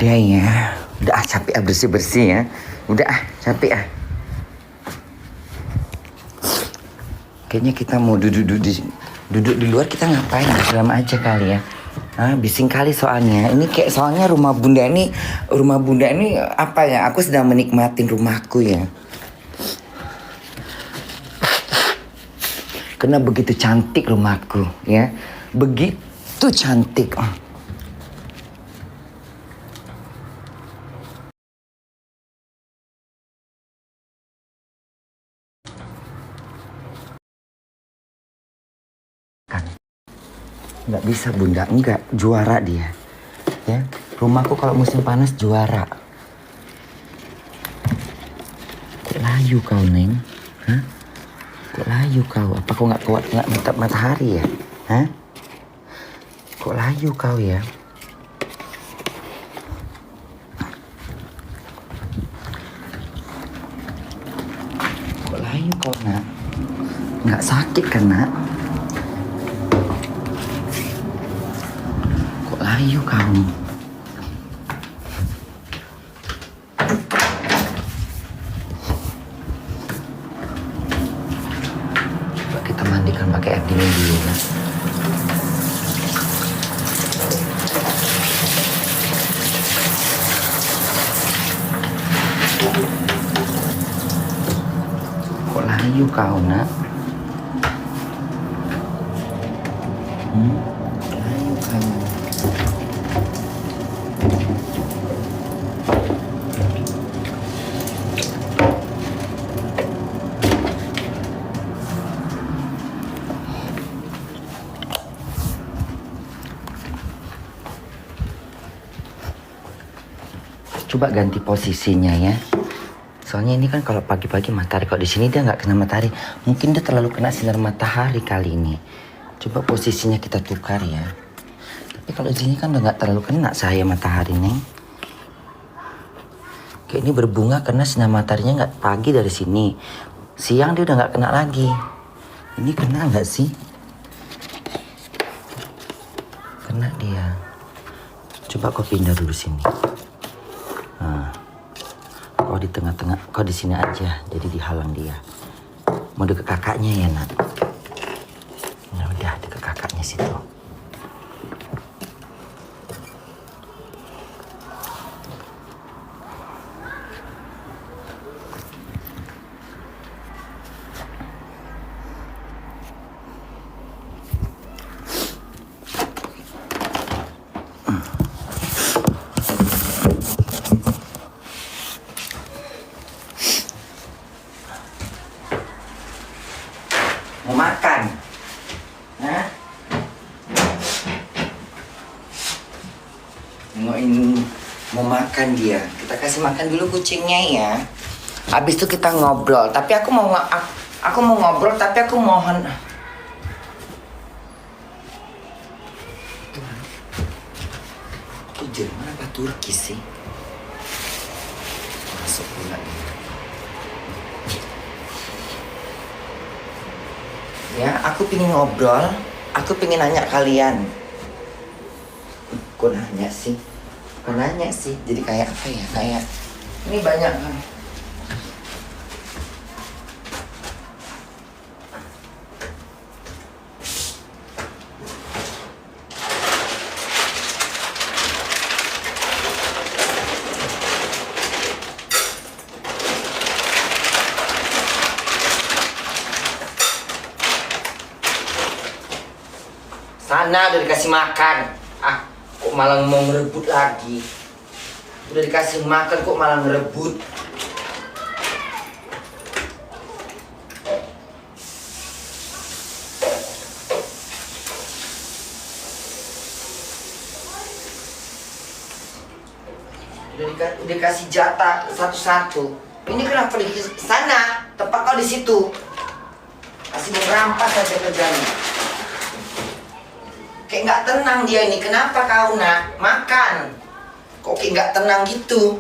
Udah ya, udah capek bersih-bersih ya. Udah capek Kayaknya kita mau duduk di luar, kita ngapain? Di dalam aja kali ya. Bising kali soalnya. Ini kayak soalnya rumah bunda ini apa ya? Aku sedang menikmatin rumahku ya. Karena begitu cantik rumahku ya. Begitu cantik. Nggak bisa bunda, enggak, juara dia ya. Rumahku kalau musim panas juara. Kok layu kau Neng? Kok layu kau? Apa kau nggak kuat nggak mentap matahari ya? Kok layu kau ya? Kok layu kau nak? Nggak sakit kan nak? Layu kamu. Coba kita mandikan pakai air dingin dulu ya. Kok layu kau nak? Layu kamu. Coba ganti posisinya ya. Soalnya ini kan kalau pagi-pagi matahari, kalau di sini dia nggak kena matahari. Mungkin dia terlalu kena sinar matahari kali ini. Coba posisinya kita tukar ya. Tapi kalau di sini kan udah nggak terlalu kena cahaya matahari nih. Kayak ini berbunga karena sinar mataharinya nggak pagi dari sini. Siang dia udah nggak kena lagi. Ini kena nggak sih? Kena dia. Coba kau pindah dulu sini. Kau di tengah-tengah, kau di sini aja, jadi dihalang dia. Mau deket kakaknya ya nak? Ya udah, deket kakaknya situ. Mau makan? Mau makan dia. Kita kasih makan dulu kucingnya ya. Habis itu kita ngobrol. Tapi aku mau ngobrol, tapi aku mohon. Itu Jerman apa Turki sih? Masuk pula dia. Ya, aku pingin ngobrol. Aku pingin nanya kalian. Kok nanya sih? Kok nanya sih? Jadi kayak apa ya? Kayak ini banyak kan. Sana udah dikasih makan. Kok malah mau ngerebut lagi? Udah dikasih makan kok malah ngerebut? Udah dikasih jatah satu-satu. Ini kenapa di sana? Tempat kau di situ. Masih merampas saja kerjanya. Kayak nggak tenang dia ini. Kenapa kau nak? Makan. Kok kayak nggak tenang gitu?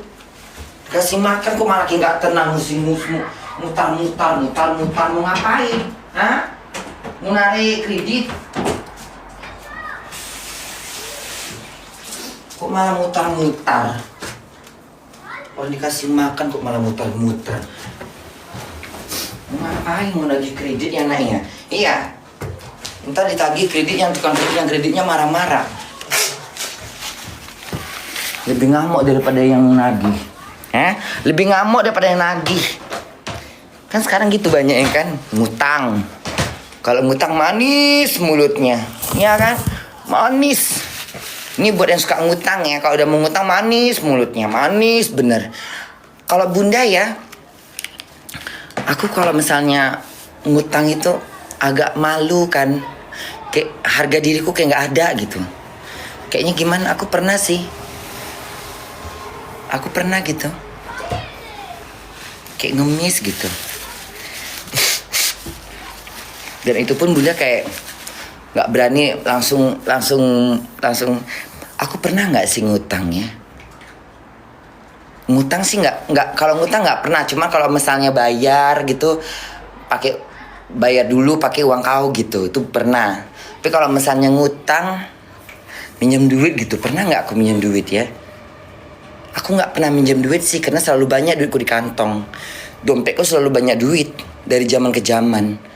Kasih makan kok malah kayak nggak tenang. Mutar-mutar mau ngapain? Hah? Mau narik kredit? Kok malah mutar-mutar? Kalau dikasih makan kok malah mutar-mutar? Mau ngapain? Mau nagih kredit ya naknya? Iya. Ntar ditagih kredit yang tukang kredit yang kreditnya marah-marah. Lebih ngamuk daripada yang nagih. Lebih ngamuk daripada yang nagih. Kan sekarang gitu banyak yang kan ngutang. Kalau ngutang manis mulutnya. Iya kan? Manis. Ini buat yang suka ngutang ya. Kalau udah mau ngutang manis mulutnya. Manis bener. Kalau bunda ya, aku kalau misalnya ngutang itu agak malu kan. Kayak harga diriku kayak gak ada gitu. Kayaknya gimana, aku pernah sih. Aku pernah gitu. Kayak ngemis gitu. Dan itu pun bunda kayak nggak berani langsung. Aku pernah nggak sih ngutang ya? Ngutang sih nggak. Kalau ngutang nggak pernah. Cuma kalau misalnya bayar gitu, bayar dulu pakai uang kau gitu, itu pernah. Tapi kalau misalnya ngutang, minjem duit gitu, pernah nggak aku minjem duit ya? Aku nggak pernah minjem duit sih, karena selalu banyak duitku di kantong. Dompetku selalu banyak duit dari zaman ke zaman.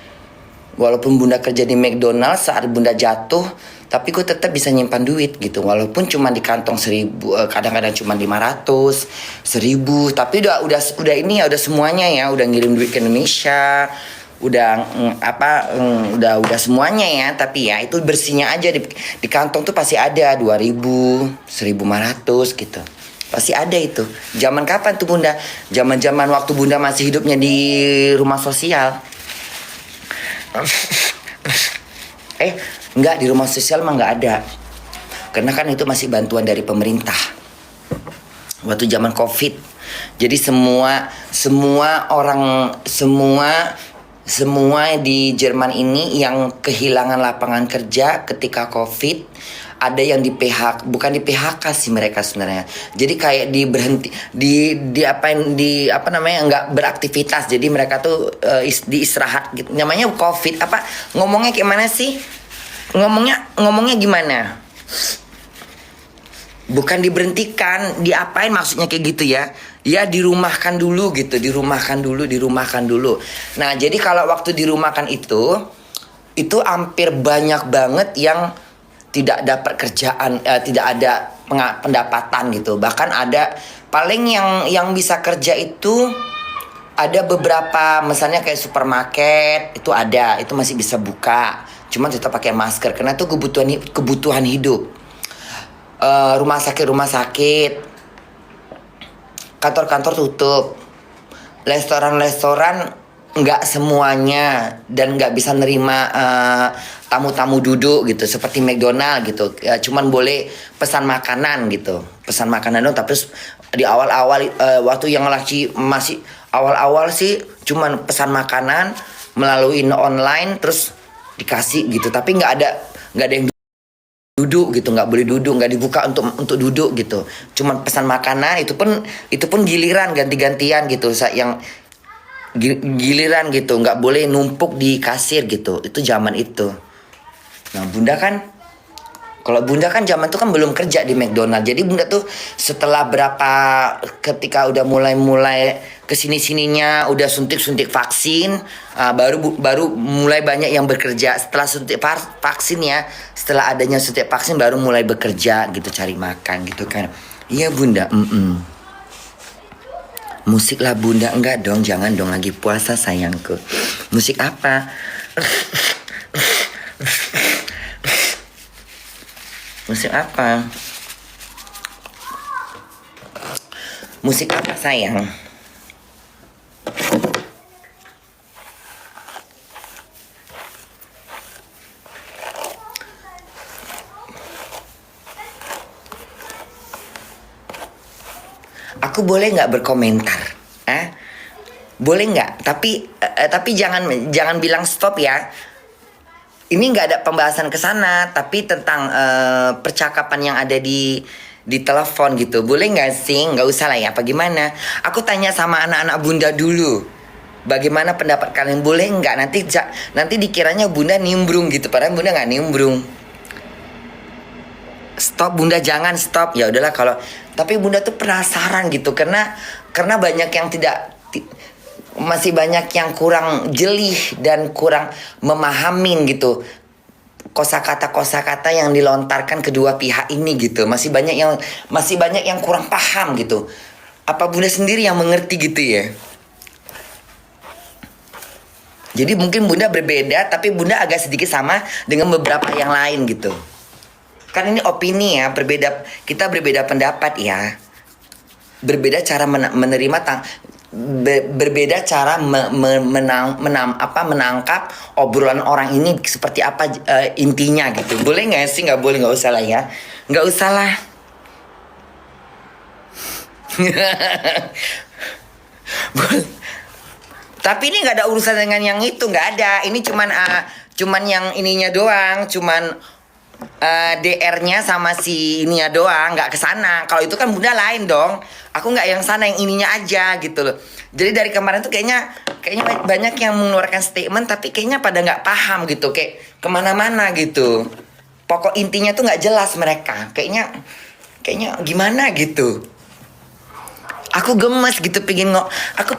Walaupun bunda kerja di McDonald, saat bunda jatuh, tapi ku tetap bisa nyimpan duit gitu. Walaupun cuma di kantong 1.000, kadang-kadang cuma 500, 1.000. Tapi udah ini ya, udah semuanya ya, udah ngirim duit ke Indonesia, udah udah semuanya ya. Tapi ya itu bersihnya aja di kantong tuh pasti ada 2.000, 1.500 gitu. Pasti ada itu. Zaman kapan tuh bunda? Zaman waktu bunda masih hidupnya di rumah sosial. Enggak, di rumah sosial mah enggak ada. Karena kan itu masih bantuan dari pemerintah. Waktu zaman Covid. Jadi semua di Jerman ini yang kehilangan lapangan kerja ketika Covid, ada yang di PHK, bukan di PHK sih mereka sebenarnya. Jadi kayak enggak beraktivitas. Jadi mereka tuh di istirahat gitu. Namanya Covid apa? Ngomongnya kayak mana sih? Ngomongnya gimana? Bukan diberhentikan, diapain maksudnya kayak gitu ya? Ya dirumahkan dulu gitu, dirumahkan dulu. Nah, jadi kalau waktu dirumahkan itu hampir banyak banget yang tidak dapat kerjaan, tidak ada pendapatan gitu. Bahkan ada paling yang bisa kerja itu ada beberapa, misalnya kayak supermarket itu ada, itu masih bisa buka, cuma tetap pakai masker karena itu kebutuhan hidup. Rumah sakit, kantor-kantor tutup, restoran nggak semuanya, dan nggak bisa nerima tamu-tamu duduk gitu seperti McDonald gitu. Cuman boleh pesan makanan gitu, dong. Tapi di awal-awal waktu yang masih awal-awal sih cuman pesan makanan melalui online terus dikasih gitu, tapi nggak ada yang duduk gitu, nggak boleh duduk, nggak dibuka untuk duduk gitu. Cuman pesan makanan, itu pun giliran, ganti-gantian gitu, yang giliran gitu, nggak boleh numpuk di kasir gitu. Itu zaman itu. Nah kalau bunda kan zaman itu kan belum kerja di McDonald. Jadi bunda tuh setelah ketika udah mulai kesini-sininya, udah suntik vaksin, baru mulai banyak yang bekerja. Setelah suntik vaksin ya, setelah adanya suntik vaksin baru mulai bekerja gitu, cari makan gitu kan. Iya bunda. Musik lah bunda. Enggak dong, jangan dong, lagi puasa sayangku. Musik apa? Musik apa? Musik apa sayang? aku boleh nggak berkomentar? Boleh nggak? Tapi jangan bilang stop ya. Ini nggak ada pembahasan ke sana, tapi tentang percakapan yang ada di telepon gitu. Boleh nggak sih? Nggak usah lah ya. Apa gimana? Aku tanya sama anak-anak bunda dulu. Bagaimana pendapat kalian? Boleh nggak? Nanti dikiranya bunda nimbrung gitu. Padahal bunda nggak nimbrung. Stop bunda, jangan stop. Ya udahlah kalau. Tapi bunda tuh penasaran gitu karena banyak yang masih banyak yang kurang jelih dan kurang memahamin gitu kosakata yang dilontarkan kedua pihak ini gitu. Masih banyak yang kurang paham gitu. Apa bunda sendiri yang mengerti gitu ya? Jadi mungkin bunda berbeda, tapi bunda agak sedikit sama dengan beberapa yang lain gitu. Kan ini opini ya, kita berbeda pendapat ya. Berbeda cara menerima berbeda cara menangkap obrolan orang ini seperti apa intinya gitu. Boleh nggak sih? Nggak boleh, nggak usah lah ya. Nggak usah lah. Tapi ini nggak ada urusan dengan yang itu, nggak ada. Ini cuman yang ininya doang, cuman DR-nya sama si ininya doang, nggak kesana. Kalau itu kan bunda lain dong. Aku nggak yang sana, yang ininya aja gitu loh. Jadi dari kemarin tuh kayaknya banyak yang mengeluarkan statement, tapi kayaknya pada nggak paham gitu, kayak kemana-mana gitu. Pokok intinya tuh nggak jelas mereka. Kayaknya gimana gitu. Aku gemes gitu, aku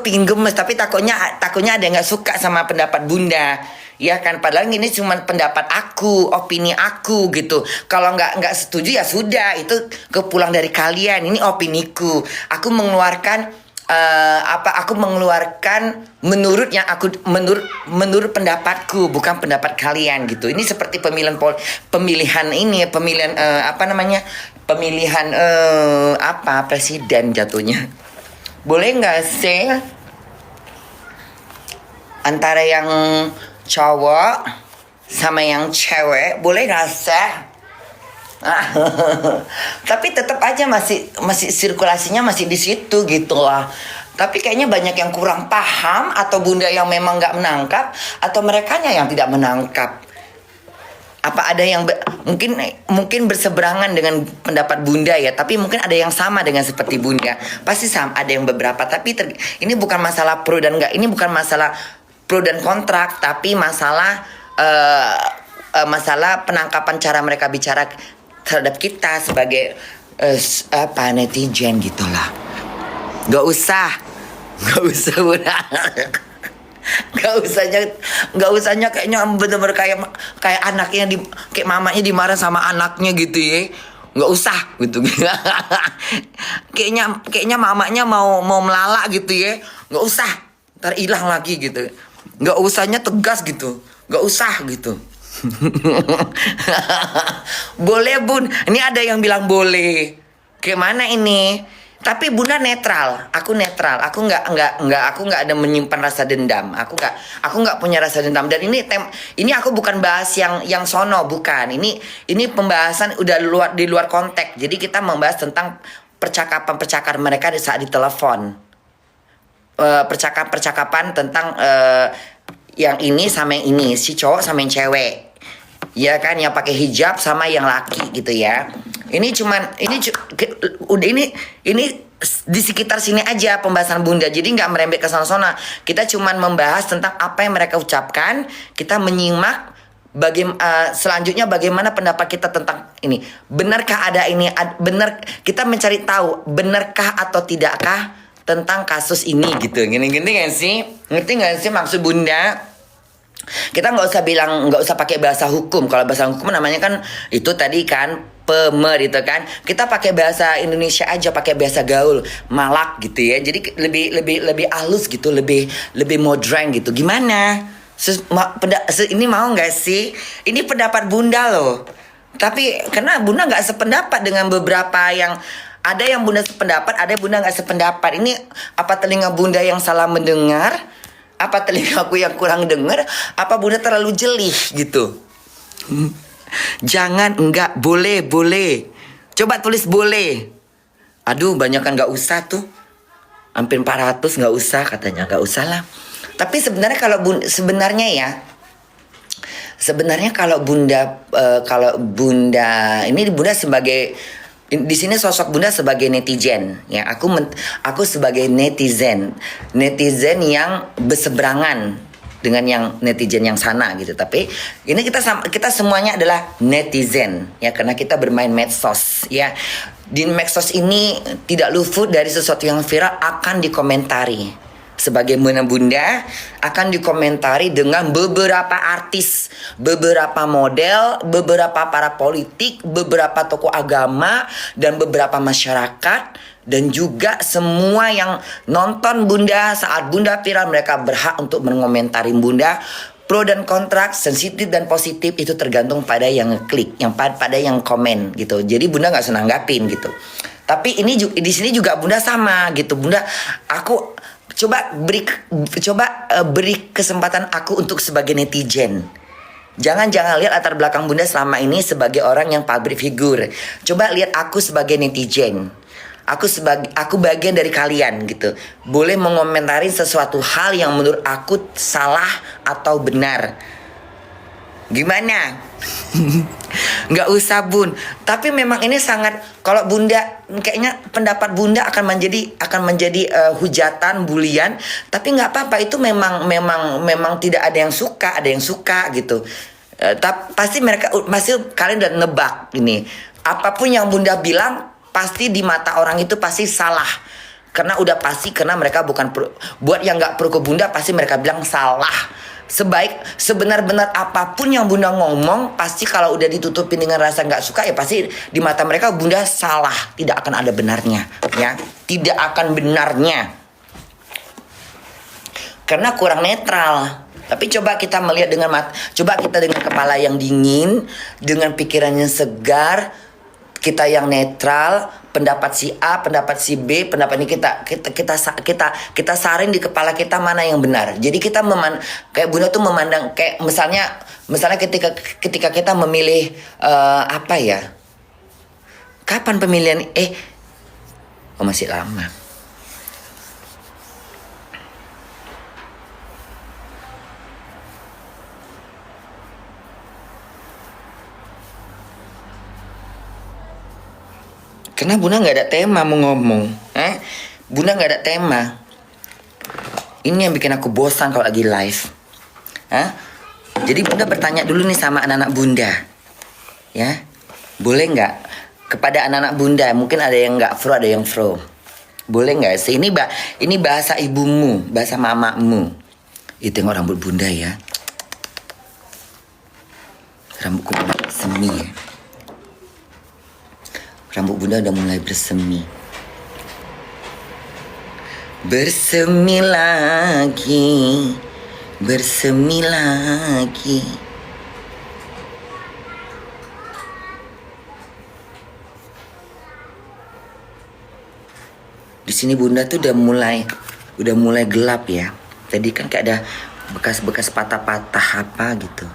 pingin gemes, tapi takutnya ada yang nggak suka sama pendapat bunda, ya kan? Padahal ini cuma pendapat aku, opini aku gitu. Kalau nggak setuju ya sudah, itu kepulang dari kalian. Ini opiniku, aku mengeluarkan aku mengeluarkan menurut menurut pendapatku, bukan pendapat kalian gitu. Ini seperti pemilihan presiden jatuhnya. Boleh nggak sih antara yang cowok sama yang cewek, boleh nggak sih? Tapi tetap aja masih sirkulasinya masih di situ gitu lah. Tapi kayaknya banyak yang kurang paham, atau bunda yang memang nggak menangkap, atau merekanya yang tidak menangkap. Apa ada yang mungkin berseberangan dengan pendapat bunda ya, tapi mungkin ada yang sama dengan seperti bunda. Pasti sama, ada yang beberapa, tapi ini bukan masalah pro dan enggak, ini bukan masalah pro dan kontrak, tapi masalah penangkapan cara mereka bicara terhadap kita sebagai netizen gitulah. Gak usah bunda. Gak usahnya kayaknya bener-bener kayak anaknya kayak mamanya dimarah sama anaknya gitu ya. Gak usah gitu. kayaknya mamanya mau melalak gitu ya. Gak usah, ntar hilang lagi gitu. Gak usahnya tegas gitu. Gak usah gitu. Boleh bun, ini ada yang bilang boleh. Gimana ini? Tapi bunda netral, aku netral, aku nggak ada menyimpan rasa dendam, aku nggak punya rasa dendam. Dan ini aku bukan bahas yang sono, bukan. Ini pembahasan udah di luar konteks. Jadi kita membahas tentang percakapan mereka di saat di telepon, percakapan tentang yang ini sama yang ini, si cowok sama yang cewek, ya kan, yang pakai hijab sama yang laki gitu ya. Ini di sekitar sini aja pembahasan bunda, jadi nggak merembet ke sana-sana. Kita cuman membahas tentang apa yang mereka ucapkan, kita menyimak selanjutnya bagaimana pendapat kita tentang ini. Benarkah ada ini? Benar, kita mencari tahu benarkah atau tidakkah tentang kasus ini gitu. Gini-gini nggak sih? Ngerti nggak sih maksud bunda? Kita nggak usah pakai bahasa hukum. Kalau bahasa hukum namanya kan itu tadi kan itu kan. Kita pakai bahasa Indonesia aja, pakai bahasa gaul, malak gitu ya. Jadi lebih halus gitu, lebih modern gitu. Gimana? Ini mau nggak sih? Ini pendapat bunda loh. Tapi karena bunda nggak sependapat dengan beberapa yang ada, yang bunda sependapat, ada yang bunda nggak sependapat. Ini apa telinga bunda yang salah mendengar? Apa telinga aku yang kurang dengar? Apa bunda terlalu jeli gitu? Jangan, enggak, boleh. Coba tulis boleh. Aduh, banyak kan nggak usah tuh. Hampir 400 nggak usah katanya, nggak usah lah. Tapi sebenarnya sebenarnya kalau bunda ini bunda sebagai di sini sosok bunda sebagai netizen ya, aku sebagai netizen yang berseberangan dengan yang netizen yang sana gitu. Tapi ini kita semuanya adalah netizen ya, karena kita bermain medsos ya. Di medsos ini tidak luput dari sesuatu yang viral akan dikomentari. Sebagaimana bunda akan dikomentari dengan beberapa artis, beberapa model, beberapa para politik, beberapa tokoh agama, dan beberapa masyarakat. Dan juga semua yang nonton bunda saat bunda viral, mereka berhak untuk mengomentari bunda. Pro dan kontra, sensitif dan positif itu tergantung pada yang ngeklik, pada yang komen gitu. Jadi bunda nggak senang nanggapin gitu. Tapi ini di sini juga bunda sama gitu. Bunda, aku coba beri kesempatan aku untuk sebagai netizen. Jangan lihat latar belakang bunda selama ini sebagai orang yang public figure. Coba lihat aku sebagai netizen. Aku bagian dari kalian gitu. Boleh mengomentari sesuatu hal yang menurut aku salah atau benar. Gimana? Nggak usah bun. Tapi memang ini sangat, kalau bunda kayaknya pendapat bunda akan menjadi hujatan, bulian. Tapi nggak apa-apa, itu memang tidak ada yang suka gitu. Pasti kalian udah nebak ini. Apapun yang bunda bilang pasti di mata orang itu pasti salah. Karena udah pasti, karena mereka bukan buat yang nggak pro ke bunda pasti mereka bilang salah. Sebenar-benar apapun yang bunda ngomong, pasti kalau udah ditutupin dengan rasa nggak suka ya pasti di mata mereka bunda salah, tidak akan ada benarnya ya, tidak akan benarnya karena kurang netral. Tapi coba kita melihat coba kita dengan kepala yang dingin, dengan pikiran yang segar, kita yang netral, pendapat si A, pendapat si B, pendapat ini kita saring di kepala kita mana yang benar. Jadi kita kayak bunda tuh memandang kayak misalnya ketika kita memilih apa ya? Kapan pemilihan? Masih lama. Karena bunda nggak ada tema mau ngomong, bunda nggak ada tema. Ini yang bikin aku bosan kalau lagi live. Jadi bunda bertanya dulu nih sama anak-anak bunda, ya, boleh nggak? Kepada anak-anak bunda, mungkin ada yang nggak pro, ada yang pro. Boleh nggak? Ini bahasa ibumu, bahasa mamamu. Itu yang rambut bunda ya. Rambutku semi ya. Rambut bunda udah mulai bersemi. Bersemi lagi. Di sini bunda tuh udah mulai gelap ya. Tadi kan kayak ada bekas-bekas patah-patah apa gitu.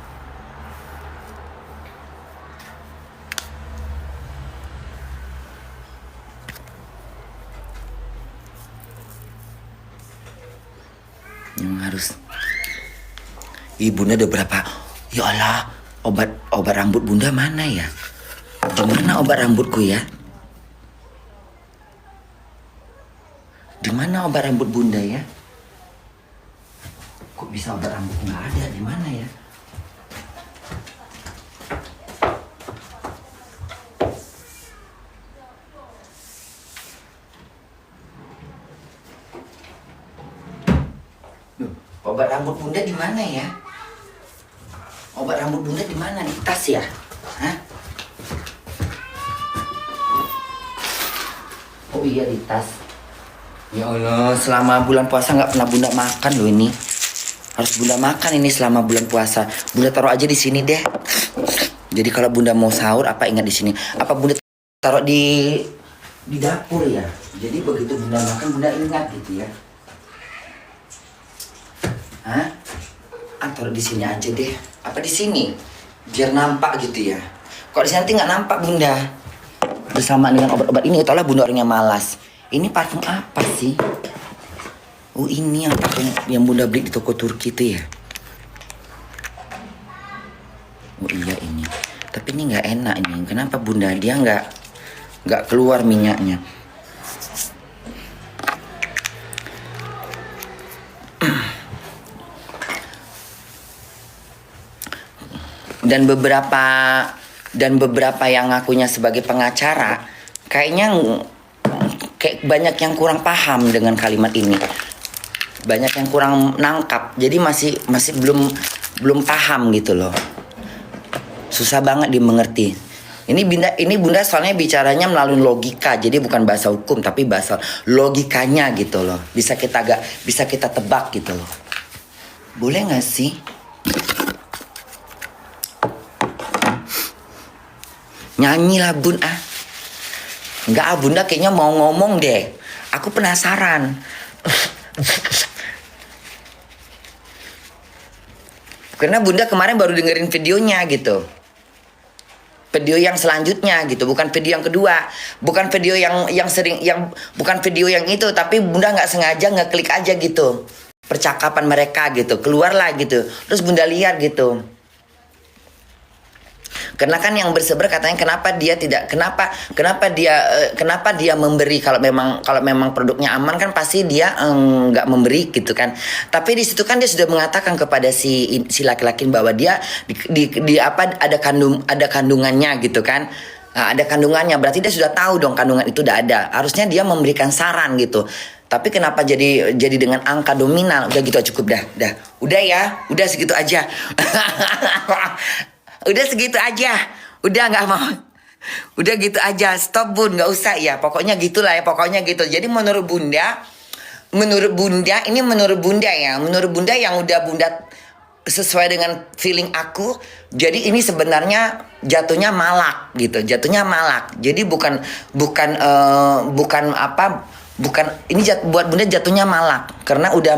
Harus bunda udah berapa? Ya Allah, obat rambut bunda mana ya? Dimana obat rambutku ya? Dimana obat rambut bunda ya? Kok bisa obat rambut nggak ada? Dimana ya? Obat rambut bunda di mana ya? Obat rambut bunda di mana? Di tas ya? Oh iya, di tas. Ya Allah, selama bulan puasa nggak pernah bunda makan loh ini. Harus bunda makan ini selama bulan puasa. Bunda taruh aja di sini deh. Jadi kalau bunda mau sahur apa ingat di sini? Apa bunda taruh di dapur ya? Jadi begitu bunda makan bunda ingat gitu ya. Taruh di sini aja deh. Apa di sini? Biar nampak gitu ya. Kok di sini nanti nggak nampak bunda? bersama dengan obat-obat ini. Itulah bunda orangnya malas. Ini parfum apa sih? Oh ini yang parfum yang bunda beli di toko Turki itu ya. Oh iya ini. Tapi ini nggak enak nih. Kenapa bunda dia nggak keluar minyaknya? Dan beberapa yang ngakunya sebagai pengacara kayaknya kayak banyak yang kurang paham dengan kalimat ini. Banyak yang kurang nangkap. Jadi masih belum paham gitu loh. Susah banget dimengerti. Ini bunda soalnya bicaranya melalui logika. Jadi bukan bahasa hukum tapi bahasa logikanya gitu loh. Bisa kita tebak gitu loh. Boleh nggak sih? Nyanyilah bun ah. Enggak ah, bunda kayaknya mau ngomong deh. Aku penasaran. Karena bunda kemarin baru dengerin videonya gitu. Video yang selanjutnya gitu, bukan video yang kedua. Bukan video yang bukan video yang itu, tapi bunda nggak sengaja ngeklik aja gitu. Percakapan mereka gitu, keluarlah gitu. Terus bunda lihat gitu. Karena kan yang berseber katanya kenapa dia memberi kalau memang produknya aman kan pasti dia nggak memberi gitu kan. Tapi di situ kan dia sudah mengatakan kepada si laki-laki bahwa dia ada kandungannya gitu kan. Nah, ada kandungannya berarti dia sudah tahu dong kandungan itu udah ada. Harusnya dia memberikan saran gitu. Tapi kenapa jadi dengan angka dominan? Udah gitu cukup dah. Udah segitu aja. Udah segitu aja. Udah nggak mau. Udah gitu aja. Stop bun. Nggak usah ya. Pokoknya gitulah ya. Pokoknya gitu. Jadi menurut bunda ini menurut bunda ya. Menurut bunda yang udah bunda sesuai dengan feeling aku. Jadi ini sebenarnya jatuhnya malak gitu. Jatuhnya malak. Jadi bukan ini buat bunda jatuhnya malak. Karena udah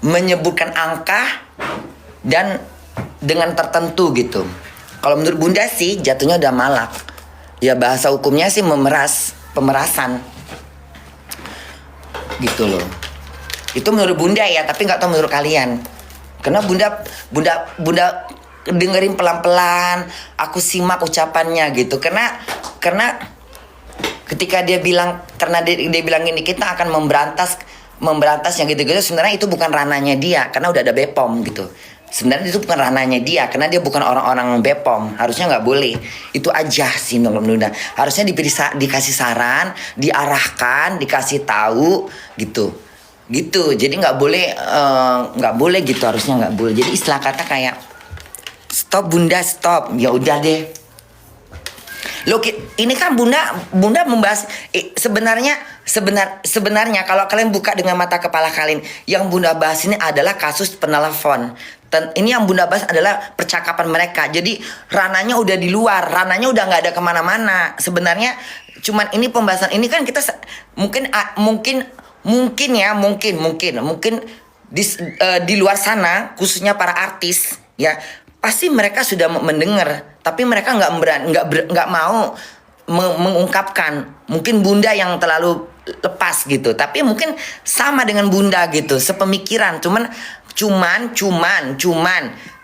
menyebutkan angka dan dengan tertentu gitu. Kalau menurut bunda sih jatuhnya udah malak. Ya bahasa hukumnya sih pemerasan. Gitu loh. Itu menurut bunda ya, tapi nggak tahu menurut kalian. Karena bunda dengerin pelan-pelan, aku simak ucapannya gitu. Karena ketika dia bilang gini, kita akan memberantas yang gitu-gitu, sebenarnya itu bukan ranahnya dia karena udah ada BPOM gitu. Sebenarnya itu bukan ranahnya dia karena dia bukan orang-orang BPOM. Harusnya nggak boleh. Itu aja sih menurut bunda. Harusnya dikasih saran, diarahkan, dikasih tahu gitu. Jadi nggak boleh gitu, harusnya nggak boleh. Jadi istilah kata kayak stop bunda, stop. Ya udah deh. Loh, ini kan bunda membahas sebenarnya kalau kalian buka dengan mata kepala kalian, yang bunda bahas ini adalah kasus penelepon. Ini yang bunda bahas adalah percakapan mereka. Jadi rananya udah di luar, rananya udah nggak ada kemana-mana. Sebenarnya cuman ini pembahasan ini kan kita mungkin di luar sana khususnya para artis ya pasti mereka sudah mendengar, tapi mereka nggak mau mengungkapkan. Mungkin bunda yang terlalu lepas gitu, tapi mungkin sama dengan bunda gitu, sepemikiran. Cuman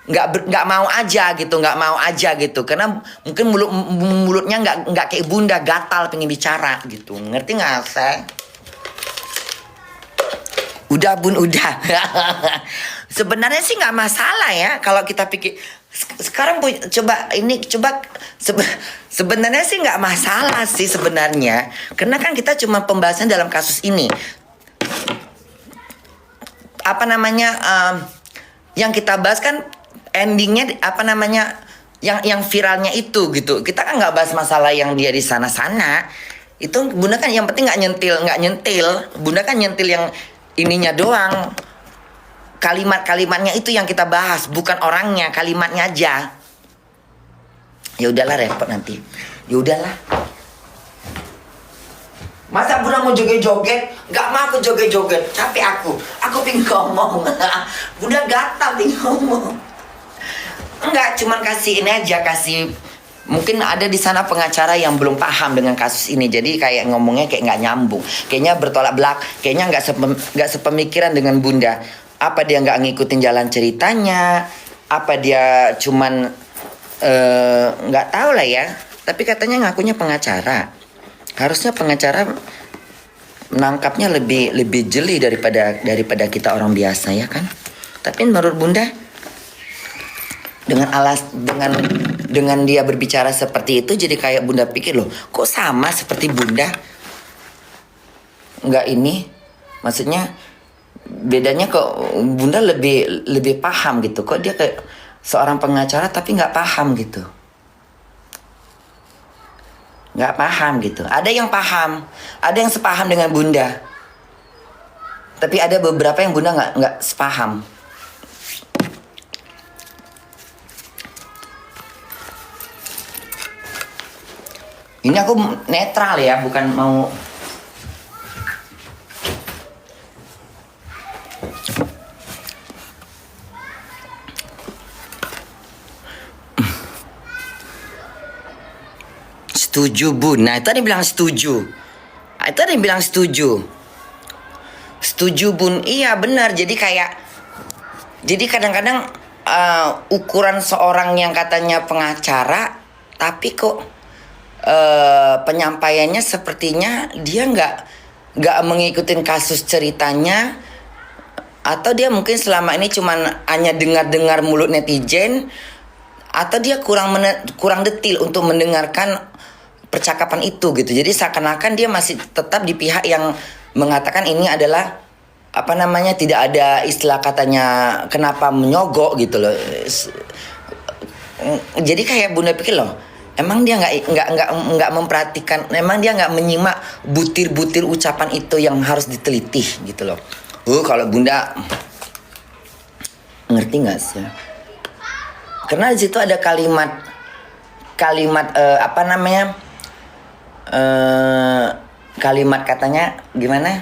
nggak mau aja gitu, karena mungkin mulutnya nggak kayak bunda, gatal pengen bicara gitu. Ngerti nggak saya? Udah bun, udah. Sebenarnya sih nggak masalah ya kalau kita pikir. Sekarang sebenarnya sih nggak masalah sih sebenarnya, karena kan kita cuma pembahasan dalam kasus ini. Yang kita bahas kan endingnya yang viralnya itu gitu. Kita kan nggak bahas masalah yang dia di sana-sana. Itu bunda kan yang penting nggak nyentil. Bunda kan nyentil yang ininya doang. Kalimat-kalimatnya itu yang kita bahas, bukan orangnya, kalimatnya aja. Ya udahlah, repot nanti. Ya udahlah. Masa bunda mau joget-joget? Gak mau aku joget-joget. Capek aku pengen ngomong. Bunda gatal pengen ngomong. Enggak, cuman kasih ini aja, kasih Mungkin ada di sana pengacara yang belum paham dengan kasus ini, jadi kayak ngomongnya kayak nggak nyambung, kayaknya bertolak belak, kayaknya nggak sepemikiran dengan Bunda. Apa dia nggak ngikutin jalan ceritanya? Apa dia cuman nggak tahu lah ya. Tapi katanya ngakunya pengacara. Harusnya pengacara menangkapnya lebih jeli daripada kita orang biasa ya kan. Tapi menurut Bunda, dengan dia berbicara seperti itu, jadi kayak Bunda pikir loh, kok sama seperti Bunda? Nggak ini, maksudnya bedanya kok Bunda lebih paham gitu. Kok dia kayak seorang pengacara tapi nggak paham gitu. Nggak paham gitu. Ada yang paham, ada yang sepaham dengan Bunda. Tapi ada beberapa yang Bunda nggak sepaham. Ini aku netral ya, bukan mau. Setuju Bun. Nah itu ada yang bilang setuju. Itu ada yang bilang setuju. Setuju Bun. Iya benar. Jadi kadang-kadang ukuran seorang yang katanya pengacara, tapi kok penyampaiannya sepertinya dia nggak mengikuti kasus ceritanya, atau dia mungkin selama ini cuman hanya dengar mulut netizen, atau dia kurang detil untuk mendengarkan percakapan itu gitu. Jadi seakan-akan dia masih tetap di pihak yang mengatakan ini adalah apa namanya, tidak ada istilah katanya kenapa menyogok gitu loh. Jadi kayak Bunda pikir loh, emang dia nggak memperhatikan, emang dia nggak menyimak butir-butir ucapan itu yang harus diteliti gitu loh. Kalau Bunda ngerti nggak sih? Karena di situ ada kalimat apa namanya, kalimat katanya gimana?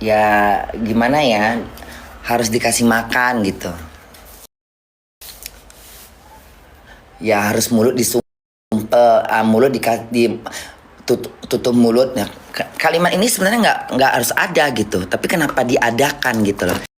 Ya gimana ya? Harus dikasih makan gitu. Ya harus mulut mulut tutup mulut. Nah, kalimat ini sebenarnya nggak harus ada gitu, tapi kenapa diadakan gitu loh.